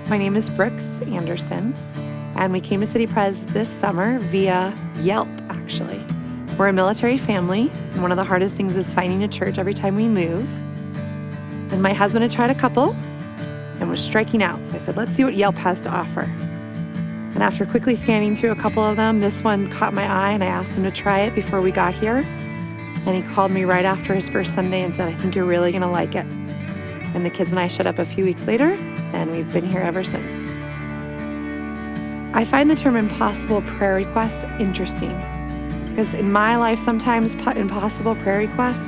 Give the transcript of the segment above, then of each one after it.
My name is Brooks Anderson, and we came to City Pres this summer via Yelp, actually. We're a military family, and one of the hardest things is finding a church every time we move. And my husband had tried a couple and was striking out, so I said, let's see what Yelp has to offer. And after quickly scanning through a couple of them, this one caught my eye, and I asked him to try it before we got here. And he called me right after his first Sunday and said, I think you're really going to like it. And the kids and I showed up a few weeks later, and we've been here ever since. I find the term impossible prayer request interesting because in my life, sometimes impossible prayer requests,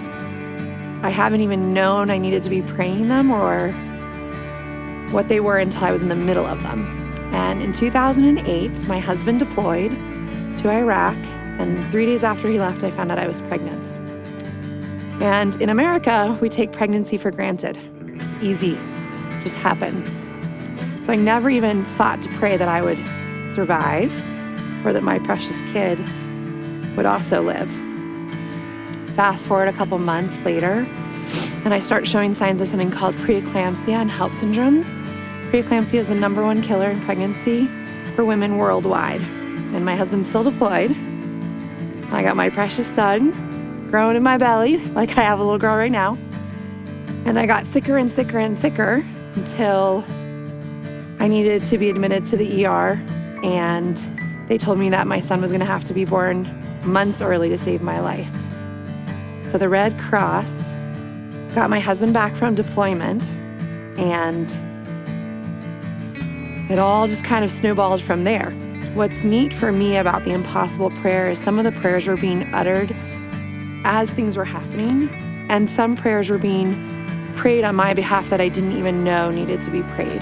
I haven't even known I needed to be praying them or what they were until I was in the middle of them. And in 2008, my husband deployed to Iraq, and 3 days after he left, I found out I was pregnant. And in America, we take pregnancy for granted. It's easy, it just happens. So I never even thought to pray that I would survive or that my precious kid would also live. Fast forward a couple months later, and I start showing signs of something called preeclampsia and HELLP syndrome. Preeclampsia is the #1 killer in pregnancy for women worldwide. And my husband's still deployed. I got my precious son growing in my belly, like I have a little girl right now. And I got sicker and sicker and sicker until I needed to be admitted to the ER. And they told me that my son was going to have to be born months early to save my life. So the Red Cross got my husband back from deployment, and it all just kind of snowballed from there. What's neat for me about the impossible prayer is some of the prayers were being uttered as things were happening, and some prayers were being prayed on my behalf that I didn't even know needed to be prayed.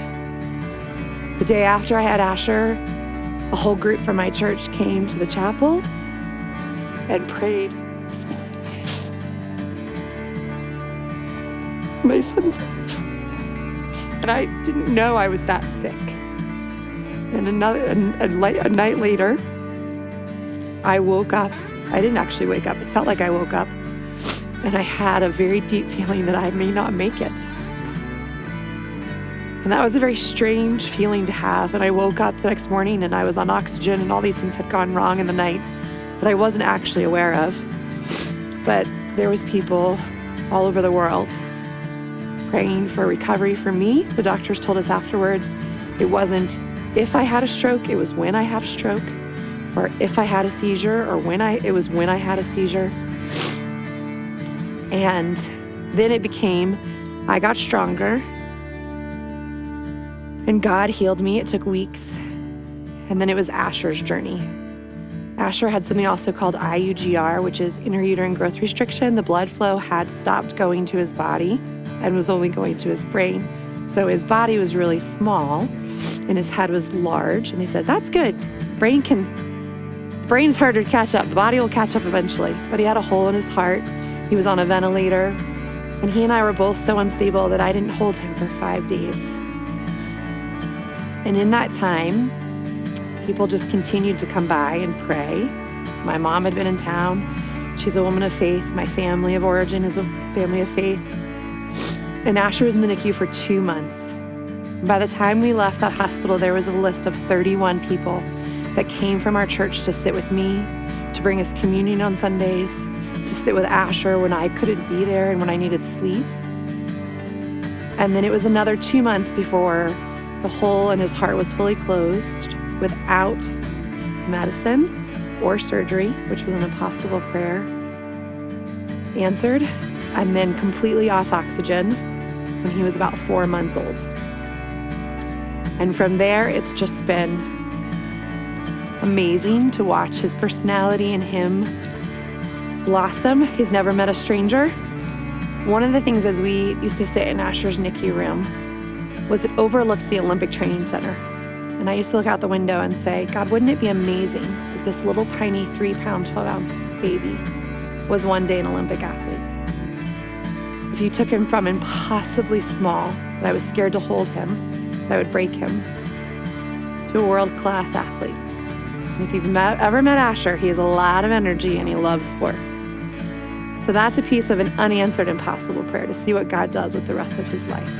The day after I had Asher, a whole group from my church came to the chapel and prayed. My son's life. And I didn't know I was that sick. And a night later, I woke up. I didn't actually wake up. It felt like I woke up. And I had a very deep feeling that I may not make it. And that was a very strange feeling to have. And I woke up the next morning and I was on oxygen and all these things had gone wrong in the night that I wasn't actually aware of. But there was people all over the world praying for recovery for me. The doctors told us afterwards it wasn't if I had a stroke, it was when I had a stroke, or if I had a seizure, or it was when I had a seizure. And then it became, I got stronger, and God healed me. It took weeks. And then it was Asher's journey. Asher had something also called IUGR, which is intrauterine growth restriction. The blood flow had stopped going to his body and was only going to his brain. So his body was really small and his head was large. And they said, that's good. Brain's harder to catch up. The body will catch up eventually. But he had a hole in his heart. He was on a ventilator. And he and I were both so unstable that I didn't hold him for 5 days. And in that time, people just continued to come by and pray. My mom had been in town. She's a woman of faith. My family of origin is a family of faith. And Asher was in the NICU for 2 months. By the time we left that hospital, there was a list of 31 people that came from our church to sit with me, to bring us communion on Sundays, to sit with Asher when I couldn't be there and when I needed sleep. And then it was another 2 months before the hole in his heart was fully closed without medicine or surgery, which was an impossible prayer, answered, and then completely off oxygen when he was about 4 months old. And from there, it's just been amazing to watch his personality and him blossom. He's never met a stranger. One of the things as we used to sit in Asher's NICU room was it overlooked the Olympic Training Center. And I used to look out the window and say, God, wouldn't it be amazing if this little tiny 3-pound, 12-ounce baby was one day an Olympic athlete? If you took him from impossibly small, that I was scared to hold him, that I would break him, to a world-class athlete. And if you've ever met Asher, he has a lot of energy and he loves sports. So that's a piece of an unanswered impossible prayer, to see what God does with the rest of his life.